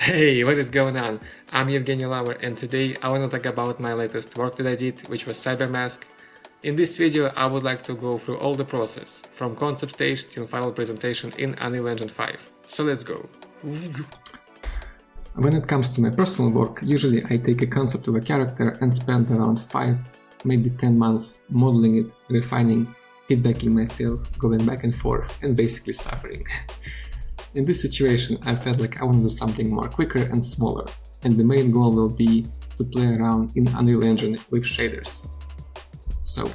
Hey, what is going on? I'm Evgeny Lauer, and today I want to talk about my latest work that I did, which was CyberMask. In this video I would like to go through all the process, from concept stage till final presentation in Unreal Engine 5. So let's go. When it comes to my personal work, usually I take a concept of a character and spend around 5, maybe 10 months modeling it, refining, feedbacking myself, going back and forth, and basically suffering. In this situation, I felt like I want to do something more quicker and smaller, and the main goal will be to play around in Unreal Engine with shaders. So,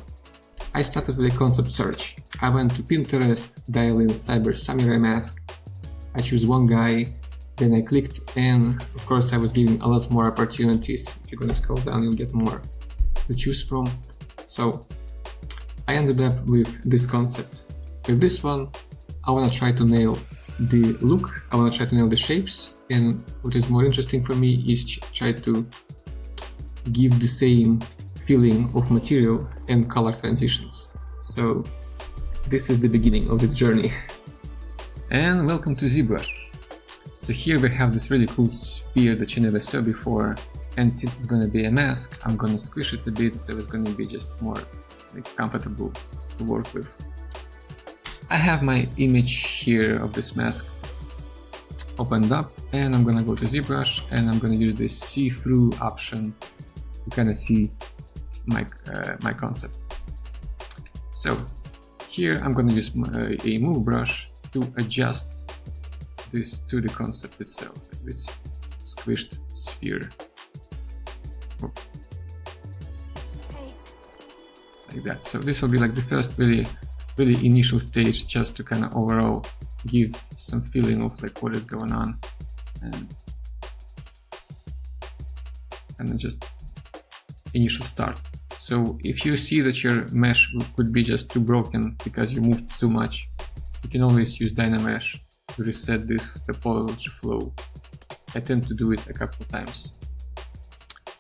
I started with a concept search. I went to Pinterest, dial in Cyber Samurai Mask, I choose one guy, then I clicked, and of course I was given a lot more opportunities. If you're gonna scroll down, you'll get more to choose from. So, I ended up with this concept. With this one, I want to try to nail the look, I want to try to nail the shapes, and what is more interesting for me is try to give the same feeling of material and color transitions. So this is the beginning of this journey. And welcome to ZBrush. So here we have this really cool sphere that you never saw before, and since it's gonna be a mask, I'm gonna squish it a bit so it's gonna be just more comfortable to work with. I have my image here of this mask opened up, and I'm gonna go to ZBrush and I'm gonna use this see-through option to kind of see my concept. So here I'm gonna use a move brush to adjust this to the concept itself, this squished sphere. Like that. So this will be like the first really initial stage, just to kind of overall give some feeling of like what is going on, and then just initial start. So if you see that your mesh could be just too broken because you moved too much, you can always use Dynamesh to reset this topology flow. I tend to do it a couple of times.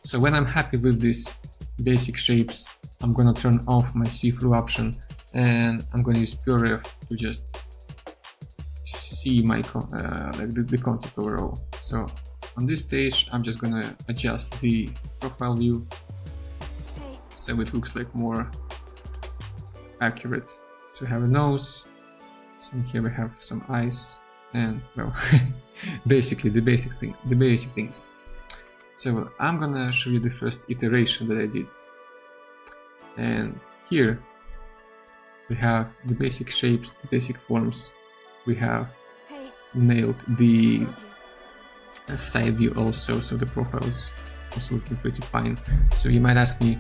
So when I'm happy with these basic shapes, I'm gonna turn off my see-through option, and I'm going to use PureRef to just see my the concept overall. So on this stage, I'm just going to adjust the profile view so it looks like more accurate. So we have a nose, so here we have some eyes, and well, basically the basic things. So I'm gonna show you the first iteration that I did, and here we have the basic shapes, the basic forms. We have nailed the side view also, so the profile is also looking pretty fine. So you might ask me,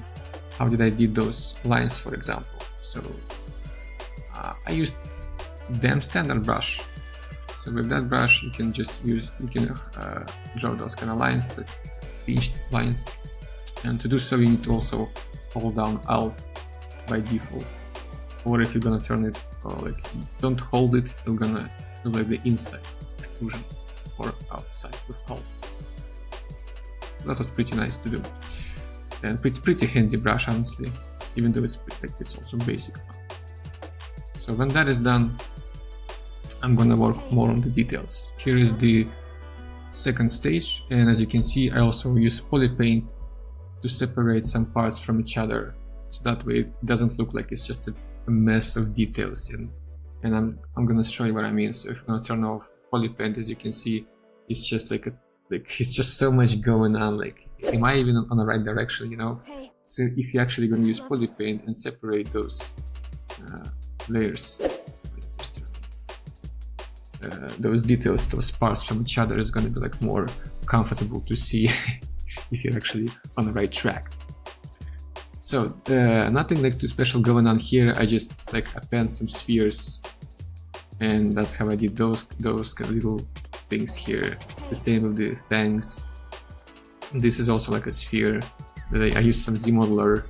how did I did those lines, for example? So I used damn standard brush. So with that brush, you can just draw those kind of lines, the pinched lines. And to do so, you need to also hold down Alt by default. Or if you're gonna turn it, like don't hold it, you're gonna do like the inside extrusion or outside with Alt. That was pretty nice to do, and pretty handy brush, honestly, even though it's also basic. So when that is done, I'm gonna work more on the details. Here is the second stage, and as you can see, I also use polypaint to separate some parts from each other, so that way it doesn't look like it's just a mess of details, and I'm gonna show you what I mean. So if I'm gonna turn off polypaint, as you can see, it's just like it's just so much going on. Like, am I even on the right direction, you know? So if you're actually gonna use polypaint and separate those layers, let's just those details, those parts from each other, is gonna be like more comfortable to see if you're actually on the right track. So nothing like too special going on here. I just like append some spheres, and that's how I did those kind of little things here. The same with the fangs. This is also like a sphere that I used some Z-modeler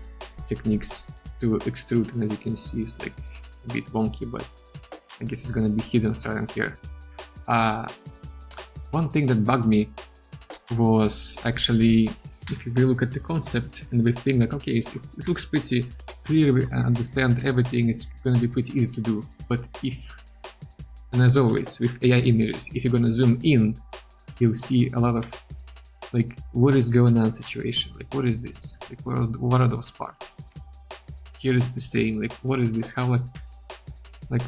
techniques to extrude, and as you can see, it's like a bit wonky, but I guess it's gonna be hidden, so I don't care. One thing that bugged me was actually, if you really look at the concept and we think like, okay, it looks pretty clear, we understand everything, it's going to be pretty easy to do. But if, and as always with AI images, if you're going to zoom in, you'll see a lot of like what is going on situation, like what is this, like what are those parts. Here is the same, like what is this, how like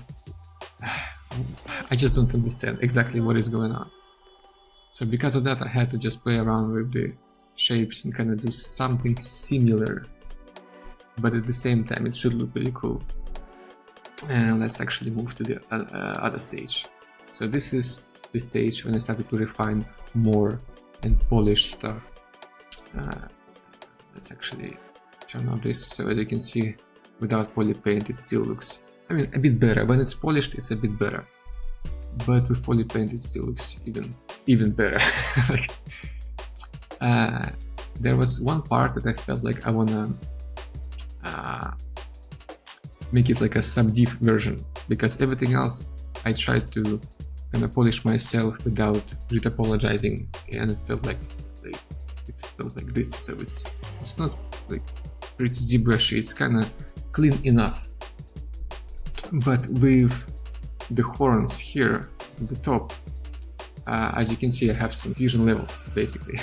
I just don't understand exactly what is going on. So because of that, I had to just play around with the shapes and kind of do something similar, but at the same time it should look really cool. And let's actually move to the other stage. So this is the stage when I started to refine more and polish stuff. Let's actually turn on this. So as you can see, without poly paint it still looks, I mean, a bit better. When it's polished it's a bit better, but with poly paint it still looks even better. Like, there was one part that I felt like I wanna make it like a sub-diff version, because everything else I tried to kind of polish myself without retopologizing, and it felt like this. So it's not like pretty ZBrush, it's kind of clean enough. But with the horns here at the top, as you can see, I have some fusion levels basically.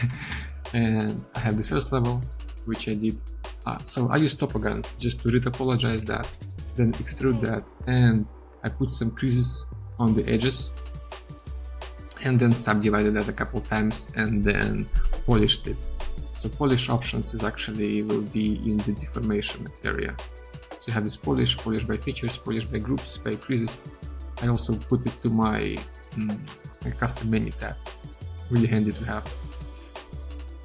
And I have the first level, which I did. So I used Topology just to retopologize that, then extrude that, and I put some creases on the edges, and then subdivided that a couple times, and then polished it. So polish options is actually will be in the deformation area. So you have this polish by features, polish by groups, by creases. I also put it to my custom menu tab. Really handy to have.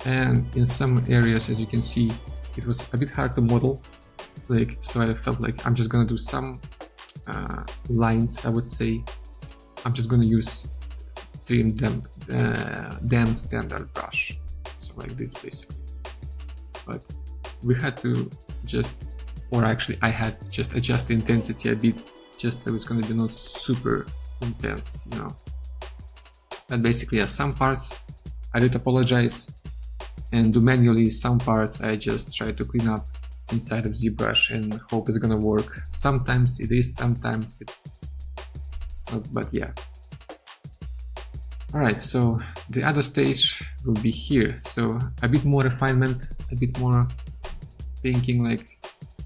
And in some areas, as you can see, it was a bit hard to model. Like, so I felt like I'm just gonna do some lines, I would say. I'm just gonna use trim them standard brush. So like this basically. But we had to just, or actually I had to just adjust the intensity a bit, just so it's gonna be not super intense, you know. But basically, yeah, some parts I retopologize and do manually, some parts I just try to clean up inside of ZBrush and hope it's gonna work. Sometimes it is, sometimes it's not, but yeah. Alright, so the other stage will be here. So a bit more refinement, a bit more thinking like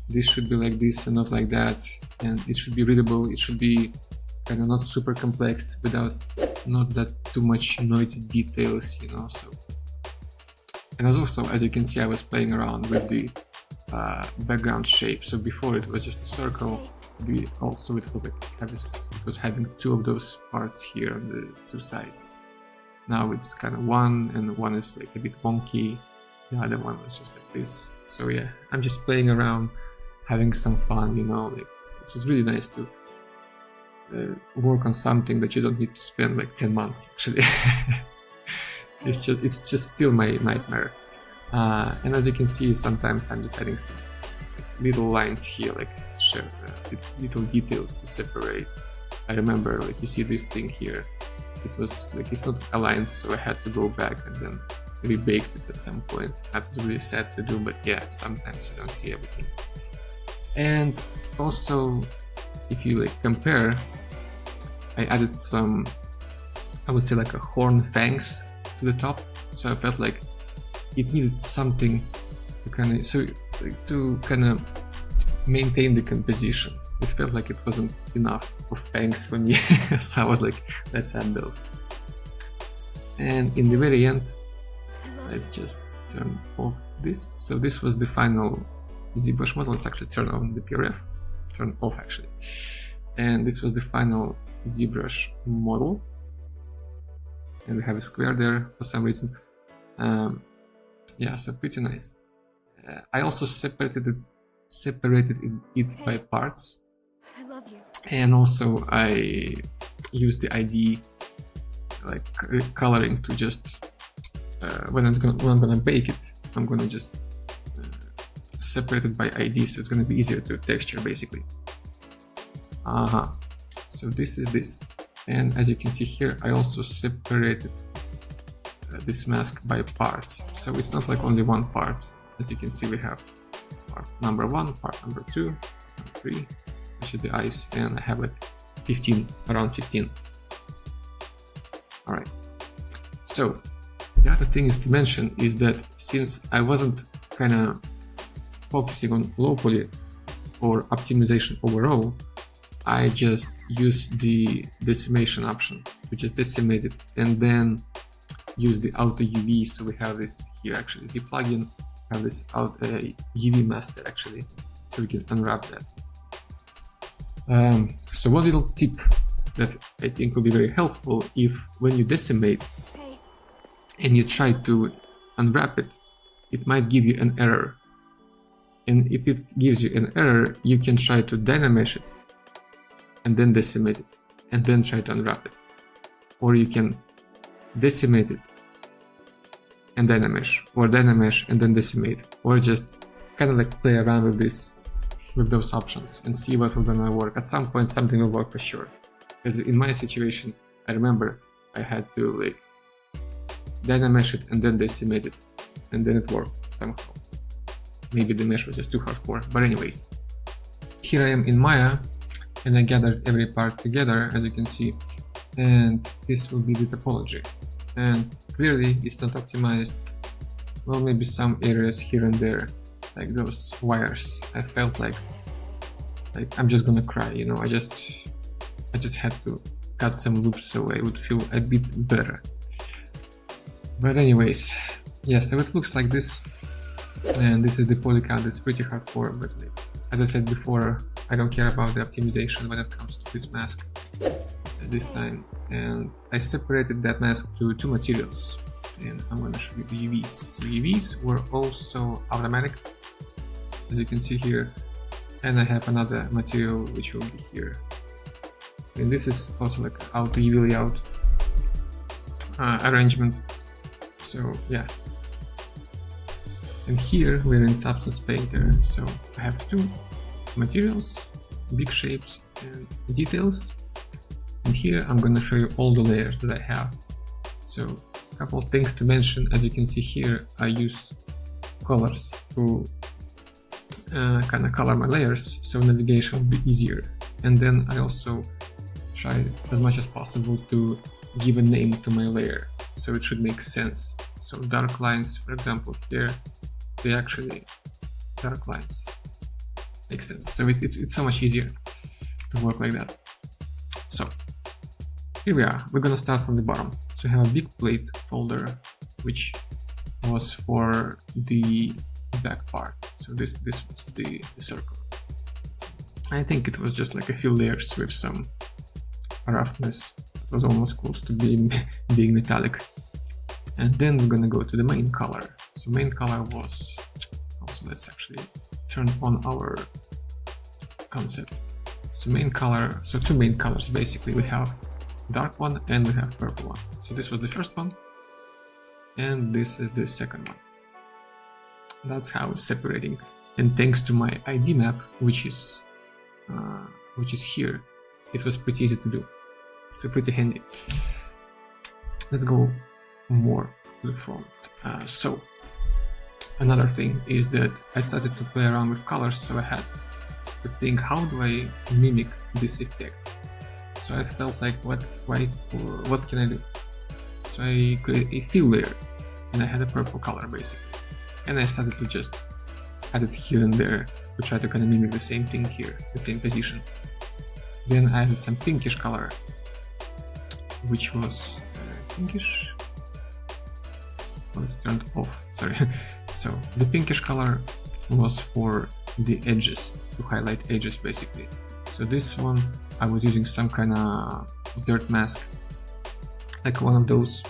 this should be like this and not like that, and it should be readable, it should be kind of not super complex without not that too much noisy details, you know. So, and also, as you can see, I was playing around with the background shape. So before it was just a circle. Also it was like it was having two of those parts here on the two sides. Now it's kind of one, and one is like a bit wonky. The other one was just like this. So yeah, I'm just playing around, having some fun, you know. Like it was really nice to work on something that you don't need to spend like 10 months actually. It's just still my nightmare. And as you can see, sometimes I'm just adding some little lines here, like little details to separate. I remember, like, you see this thing here, it was like it's not aligned, so I had to go back and then rebake it at some point. That was really sad to do, but yeah, sometimes you don't see everything. And also, if you like compare, I added some, I would say, like a horn fangs to the top, so I felt like it needed something to kind of maintain the composition. It felt like it wasn't enough of fangs for me, so I was like, let's add those. And in the very end, let's just turn off this. So this was the final ZBrush model. Let's actually turn on the PRF, turn off actually. And this was the final ZBrush model. And we have a square there for some reason. Yeah, so pretty nice. I also separated it by parts. I love you. And also I used the ID like coloring to just when I'm gonna bake it, I'm gonna just separate it by ID, so it's gonna be easier to texture basically. So this is this, and as you can see here, I also separated this mask by parts, so it's not like only one part. As you can see, we have part number 1, part number 2, number 3, which is the eyes, and I have like around 15. Alright, So the other thing is to mention is that since I wasn't kind of focusing on low poly or optimization overall, I just use the decimation option, which is decimate it, and then use the auto UV. So we have this here actually, Z plugin, have this UV master actually, so we can unwrap that. So one little tip that I think will be very helpful, if when you decimate and you try to unwrap it, it might give you an error. And if it gives you an error, you can try to dynamesh it and then decimate it and then try to unwrap it. Or you can decimate it and dynamesh, or dynamesh and then decimate, or just kind of like play around with this, with those options and see what will gonna work. At some point something will work for sure. Because in my situation, I remember I had to like dynamesh it and then decimate it, and then it worked somehow. Maybe the mesh was just too hardcore, but anyways. Here I am in Maya, and I gathered every part together, as you can see, and this will be the topology. And clearly it's not optimized. Well, maybe some areas here and there, like those wires. I felt like I'm just gonna cry, you know. I just had to cut some loops so I would feel a bit better. But anyways, yeah, so it looks like this, and this is the poly count. It's pretty hardcore, but like, as I said before, I don't care about the optimization when it comes to this mask at this time. And I separated that mask to two materials, and I'm going to show you the UVs. So UVs were also automatic, as you can see here, and I have another material which will be here. And this is also like auto UV layout arrangement. So yeah. And here we're in Substance Painter. So I have two materials, big shapes and details. And here I'm going to show you all the layers that I have. So a couple of things to mention. As you can see here, I use colors to kind of color my layers, so navigation will be easier. And then I also try as much as possible to give a name to my layer, so it should make sense. So dark lines, for example, here, they actually dark lines make sense. So it's so much easier to work like that. So here we are. We're gonna start from the bottom. So I have a big plate folder, which was for the back part. So this was the circle. I think it was just like a few layers with some roughness. It was almost close to being metallic. And then we're gonna go to the main color. So main color was also, let's actually turn on our concept. So main color, so two main colors basically. We have dark one and we have purple one. So this was the first one, and this is the second one. That's how it's separating. And thanks to my ID map, which is here, it was pretty easy to do. So pretty handy. Let's go more to the front. So another thing is that I started to play around with colors, so I had to think, how do I mimic this effect? So I felt like, what can I do? So I created a fill layer, and I had a purple color basically. And I started to just add it here and there to try to kind of mimic the same thing here, the same position. Then I added some pinkish color, which was pinkish. Oh, it's turned off, sorry. So the pinkish color was for the edges, to highlight edges basically. So this one I was using some kind of dirt mask, like one of those.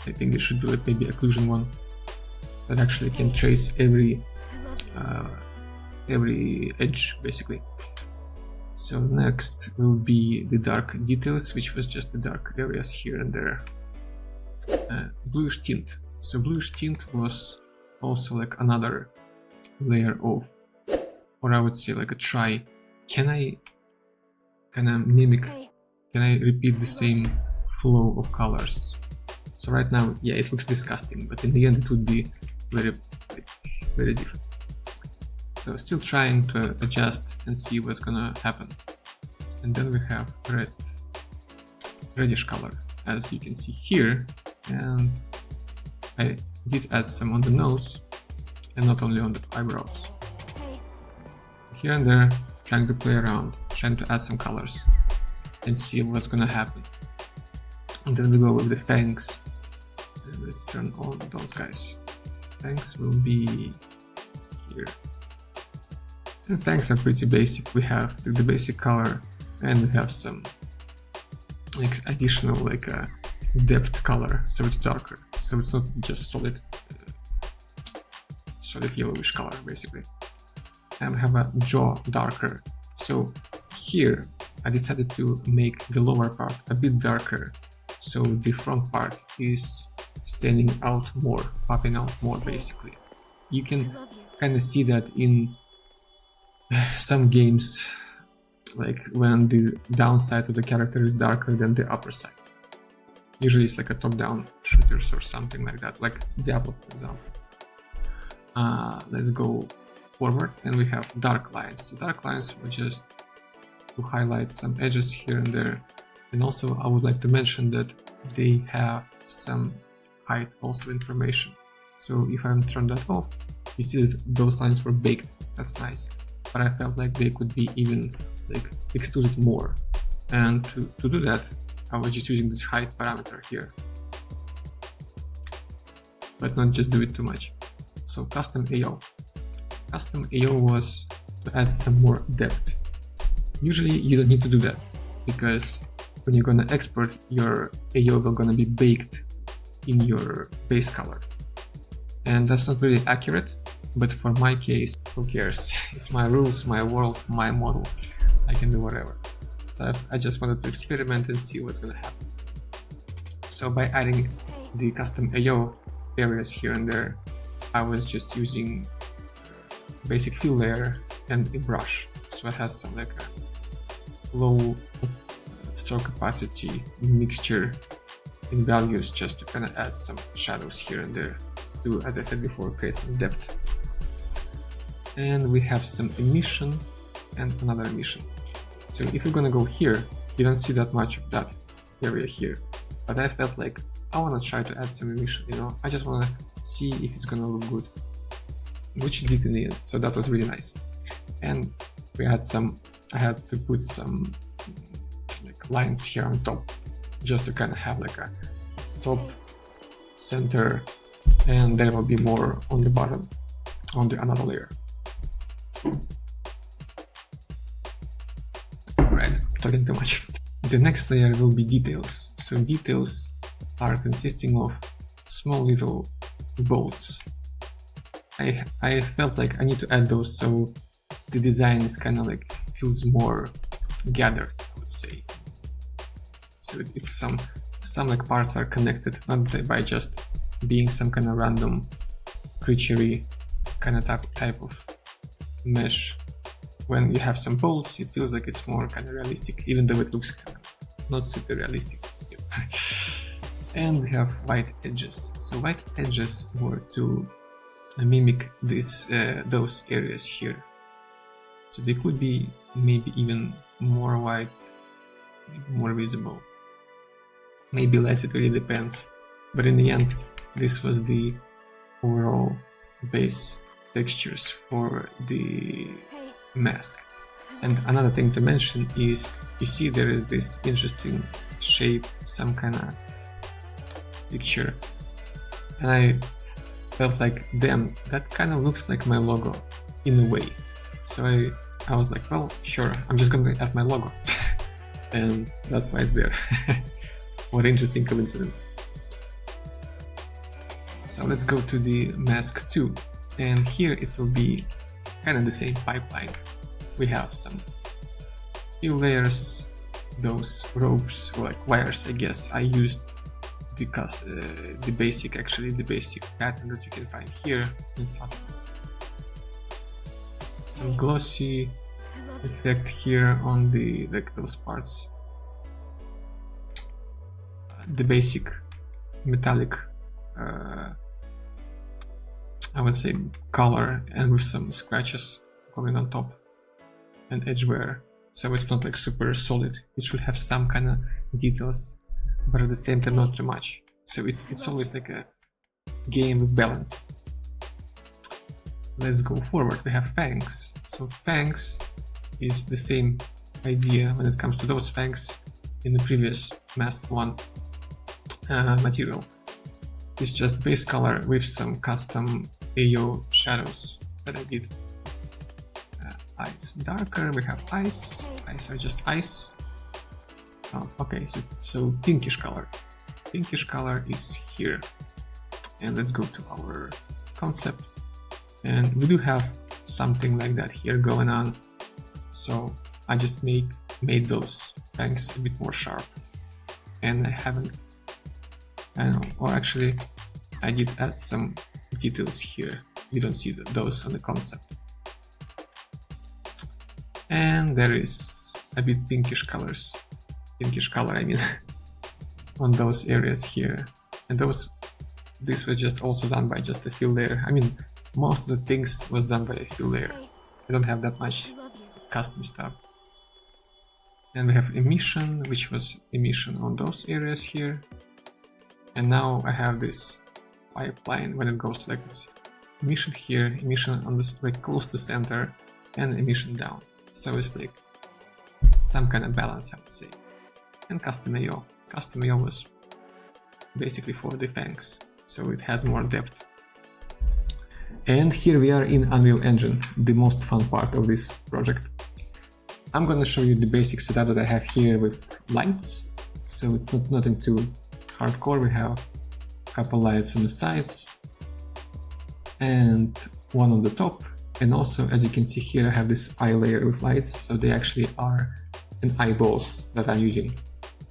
I think they should do it, maybe occlusion one, that actually can trace every edge basically. So next will be the dark details, which was just the dark areas here and there. Bluish tint. So bluish tint was also like another layer of, or I would say like a try. Can I kind of mimic, can I repeat the same flow of colors? So right now, yeah, it looks disgusting, but in the end it would be very different. So still trying to adjust and see what's gonna happen. And then we have reddish color. As you can see here, and I did add some on the nose and not only on the eyebrows. Here and there, trying to play around, trying to add some colors and see what's gonna happen. And then we go with the fangs. And let's turn on those guys. Fangs will be here. And fangs are pretty basic. We have the basic color and we have some like additional like a depth color, so it's darker. So it's not just solid yellowish color basically. And we have a jaw darker. So here I decided to make the lower part a bit darker, so the front part is standing out more, popping out more basically. You can kind of see that in some games, like when the downside of the character is darker than the upper side. Usually it's like a top-down shooters or something like that, like Diablo for example. Let's go forward and we have dark lines. So dark lines were just to highlight some edges here and there. And also I would like to mention that they have some height also information. So if I turn that off, you see that those lines were baked. That's nice. But I felt like they could be even like extruded more. And to do that, I was just using this height parameter here. But not just do it too much. So custom AO. Custom AO was to add some more depth. Usually you don't need to do that, because when you're gonna export, your AO will gonna be baked in your base color. And that's not really accurate, but for my case, who cares? It's my rules, my world, my model. I can do whatever. So I just wanted to experiment and see what's gonna happen. So by adding the custom AO areas here and there, I was just using basic fill layer and a brush. So it has some like a low stroke opacity mixture in values just to kind of add some shadows here and there to, as I said before, create some depth. And we have some emission and another emission. So if you're gonna go here, you don't see that much of that area here. But I felt like I wanna try to add some emission, you know, I just wanna see if it's gonna look good, which it did in the end, so that was really nice. And we had some, I had to put some like lines here on top, just to kind of have like a top, center, and there will be more on the bottom, on the another layer. Alright, talking too much. The next layer will be details. So details are consisting of small little bolts. I felt like I need to add those so the design is kind of like feels more gathered, I would say. So it's some like parts are connected, not by just being some kind of random creaturey kind of type of mesh. When you have some bolts, it feels like it's more kind of realistic, even though it looks kind of not super realistic, but still. And we have white edges. So white edges were to mimic those areas here. So they could be maybe even more white, maybe more visible, maybe less, it really depends. But in the end, this was the overall base textures for the mask. And another thing to mention is, you see there is this interesting shape, some kind of picture, and I felt like, damn, that kind of looks like my logo in a way. So I was like, well, sure, I'm just gonna add my logo. And that's why it's there. What an interesting coincidence. So let's go to the mask 2, and here it will be kind of the same pipeline. We have some few layers, those ropes, or like wires, I guess. I used the basic pattern that you can find here in Substance. Some glossy effect here on the those parts. The basic metallic, I would say, color, and with some scratches going on top and edge wear. So it's not like super solid. It should have some kind of details, but at the same time not too much. So it's always like a game with balance. Let's go forward. We have fangs. So fangs is the same idea when it comes to those fangs in the previous mask one material. It's just base color with some custom AO shadows that I did. Eyes darker, we have eyes. Eyes are just eyes. Oh, okay, so pinkish color. Pinkish color is here. And let's go to our concept. And we do have something like that here going on. So I just made those fangs a bit more sharp. And I haven't, I don't know, or actually I did add some details here. You don't see those on the concept. And there is a bit pinkish color, I mean, on those areas here. And this was just also done by just a fill layer. I mean, most of the things was done by a fill layer. I don't have that much custom stuff. And we have emission, which was emission on those areas here. And now I have this pipeline when it goes to, like, it's emission here, emission on this, like, close to center, and emission down. So it's like some kind of balance, I would say. And custom AO. Custom AO was basically for the fangs, so it has more depth. And here we are in Unreal Engine, the most fun part of this project. I'm gonna show you the basic setup that I have here with lights. So it's nothing too hardcore. We have a couple lights on the sides and one on the top. And also, as you can see here, I have this eye layer with lights, so they actually are an eyeballs that I'm using.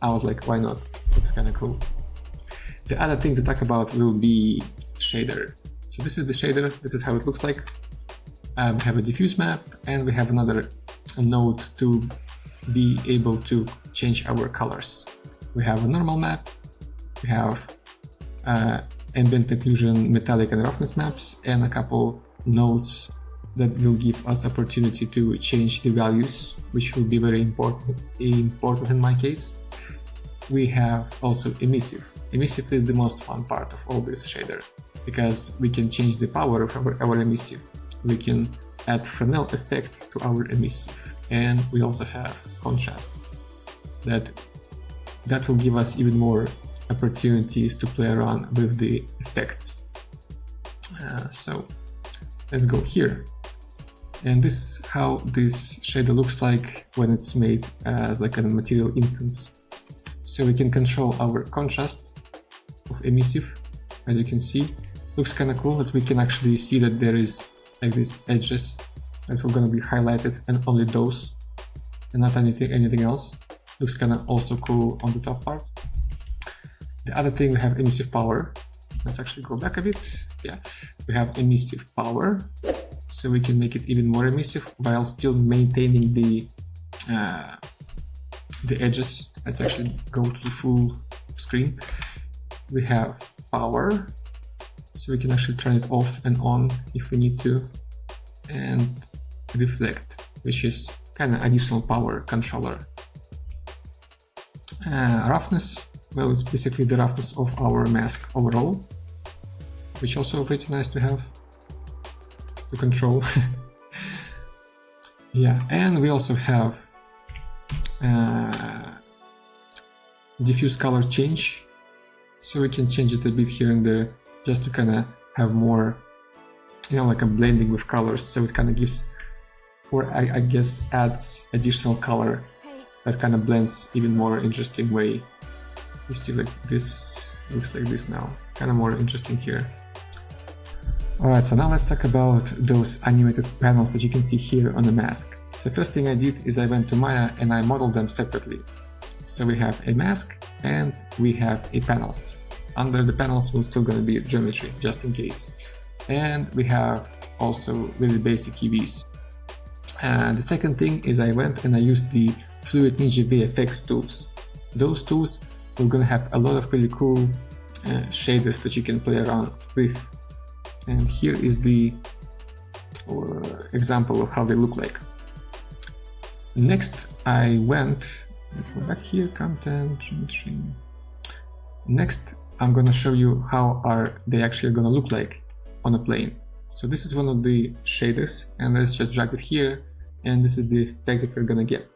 I was like, why not? Looks kind of cool. The other thing to talk about will be shader. So this is the shader, this is how it looks like. We have a diffuse map, and we have another node to be able to change our colors. We have a normal map, we have ambient occlusion, metallic and roughness maps, and a couple nodes that will give us opportunity to change the values, which will be very important in my case. We have also emissive. Emissive is the most fun part of all this shader, because we can change the power of our emissive. We can add Fresnel effect to our emissive, and we also have contrast. That will give us even more opportunities to play around with the effects. So let's go here. And this is how this shader looks like when it's made as like a material instance. So we can control our contrast of emissive, as you can see. Looks kind of cool that we can actually see that there is like these edges that are going to be highlighted, and only those and not anything else. Looks kind of also cool on the top part. The other thing, we have emissive power. Let's actually go back a bit. Yeah, we have emissive power. So we can make it even more emissive while still maintaining the edges. Let's actually go to the full screen. We have power, so we can actually turn it off and on if we need to, and reflect, which is kind of additional power controller. Roughness, well, it's basically the roughness of our mask overall, which also pretty nice to have to control. Yeah, and we also have diffuse color change, so we can change it a bit here and there just to kind of have more, you know, like a blending with colors. So it kind of gives, or I guess adds additional color that kind of blends even more interesting way. You see, like this looks like this now, kind of more interesting here. Alright, so now let's talk about those animated panels that you can see here on the mask. So first thing I did is I went to Maya and I modeled them separately. So we have a mask and we have a panels. Under the panels will still going to be geometry, just in case. And we have also really basic UVs. The second thing is I went and I used the Fluid Ninja VFX tools. Those tools are going to have a lot of really cool shaders that you can play around with. And here is the example of how they look like. Next I went, let's go back here, content, geometry. Next I'm gonna show you how are they actually gonna look like on a plane. So this is one of the shaders, and let's just drag it here, and this is the effect that we're gonna get.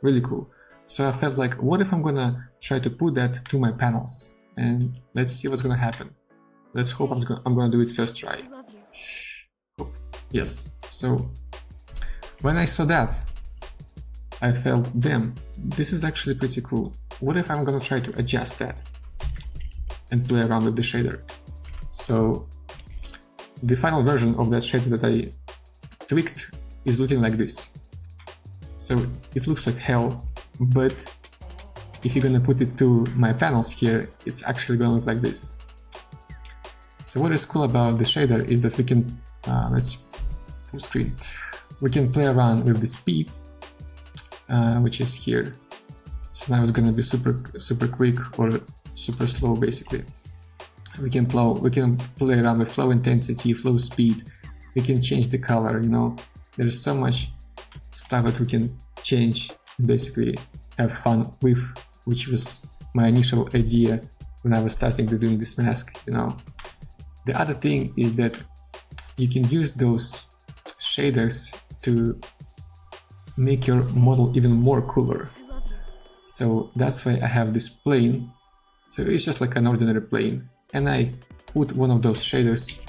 Really cool. So I felt like, what if I'm gonna try to put that to my panels, and let's see what's gonna happen. Let's hope I'm gonna do it first try. Yes. So when I saw that, I felt, damn, this is actually pretty cool. What if I'm gonna try to adjust that and play around with the shader? So the final version of that shader that I tweaked is looking like this. So it looks like hell, but if you're gonna put it to my panels here, it's actually gonna look like this. So what is cool about the shader is that we can, let's full screen, we can play around with the speed, which is here. So now it's gonna be super quick or super slow basically. We can play around with flow intensity, flow speed. We can change the color, you know. There's so much stuff that we can change, basically have fun with, which was my initial idea when I was starting to doing this mask, you know. The other thing is that you can use those shaders to make your model even more cooler. So that's why I have this plane. So it's just like an ordinary plane, and I put one of those shaders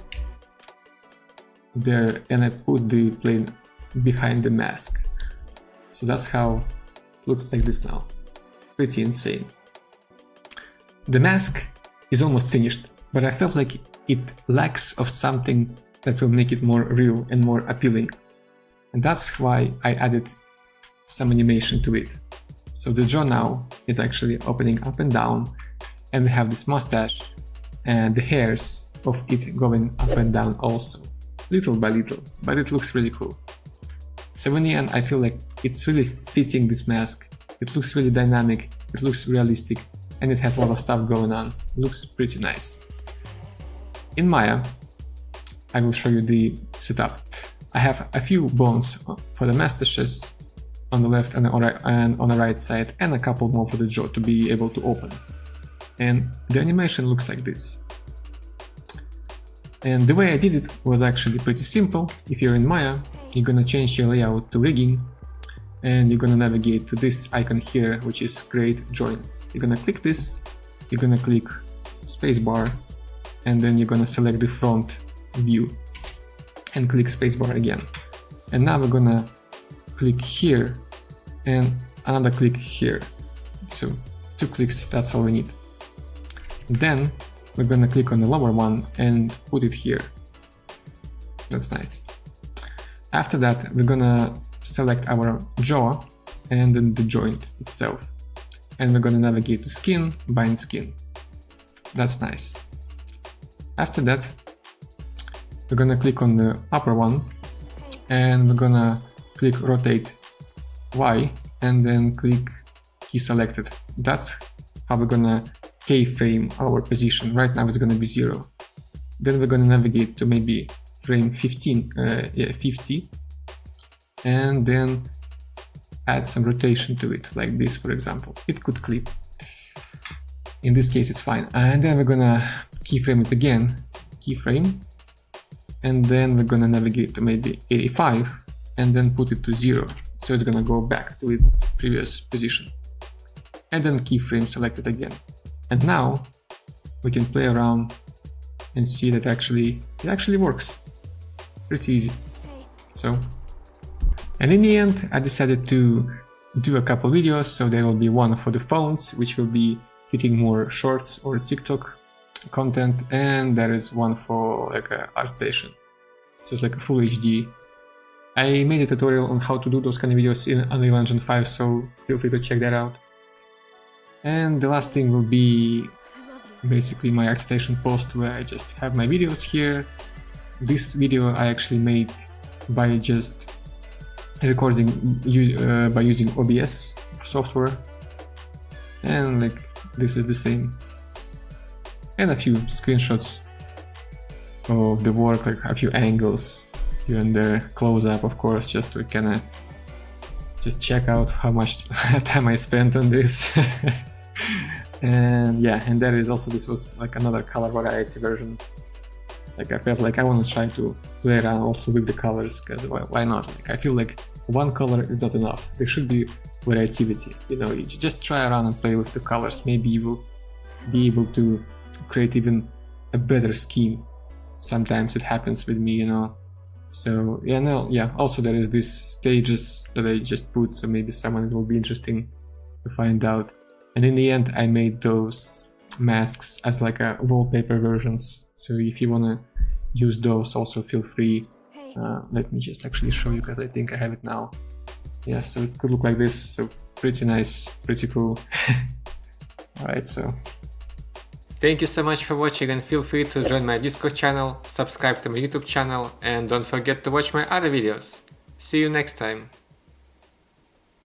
there, and I put the plane behind the mask. So that's how it looks like this now. Pretty insane. The mask is almost finished, but I felt like it lacks of something that will make it more real and more appealing. And that's why I added some animation to it. So the jaw now is actually opening up and down, and we have this mustache and the hairs of it going up and down also, little by little, but it looks really cool. So in the end, I feel like it's really fitting this mask. It looks really dynamic, it looks realistic, and it has a lot of stuff going on. It looks pretty nice. In Maya, I will show you the setup. I have a few bones for the mustaches on the left and on the right side, and a couple more for the jaw to be able to open. And the animation looks like this. And the way I did it was actually pretty simple. If you're in Maya, you're gonna change your layout to rigging, and you're gonna navigate to this icon here, which is create joints. You're gonna click this, you're gonna click spacebar, and then you're gonna select the front view and click spacebar again. And now we're gonna click here and another click here. So 2 clicks, that's all we need. Then we're gonna click on the lower one and put it here. That's nice. After that, we're gonna select our jaw and then the joint itself. And we're gonna navigate to skin, bind skin. That's nice. After that, we're gonna click on the upper one and we're gonna click rotate Y and then click key selected. That's how we're gonna keyframe our position. Right now it's gonna be 0. Then we're gonna navigate to maybe frame 50, and then add some rotation to it, like this for example. It could clip. In this case it's fine. And then we're gonna keyframe it again, keyframe, and then we're gonna navigate to maybe 85 and then put it to 0. So it's gonna go back to its previous position. And then keyframe selected again. And now we can play around and see that it actually works. Pretty easy. So, and in the end, I decided to do a couple videos. So there will be one for the phones, which will be fitting more shorts or TikTok content, and there is one for like a ArtStation. So it's like a full HD. I made a tutorial on how to do those kind of videos in Unreal Engine 5, so feel free to check that out. And the last thing will be basically my ArtStation post, where I just have my videos here. This video I actually made by just recording by using OBS software, and like this is the same. And a few screenshots of the work, like a few angles here and there, close up of course, just to kind of just check out how much time I spent on this. And yeah, and there is also, this was like another color variety version. Like I felt like I want to try to play around also with the colors, because why not? Like I feel like one color is not enough. There should be variety. You know, you just try around and play with the colors. Maybe you will be able to create even a better scheme. Sometimes it happens with me, you know. So yeah, no, yeah. Also there is these stages that I just put, so maybe someone, it will be interesting to find out. And in the end, I made those masks as like a wallpaper versions. So if you wanna use those, also feel free. Let me just actually show you, because I think I have it now. Yeah, so it could look like this. So pretty nice, pretty cool. Alright, so thank you so much for watching, and feel free to join my Discord channel, subscribe to my YouTube channel, and don't forget to watch my other videos. See you next time.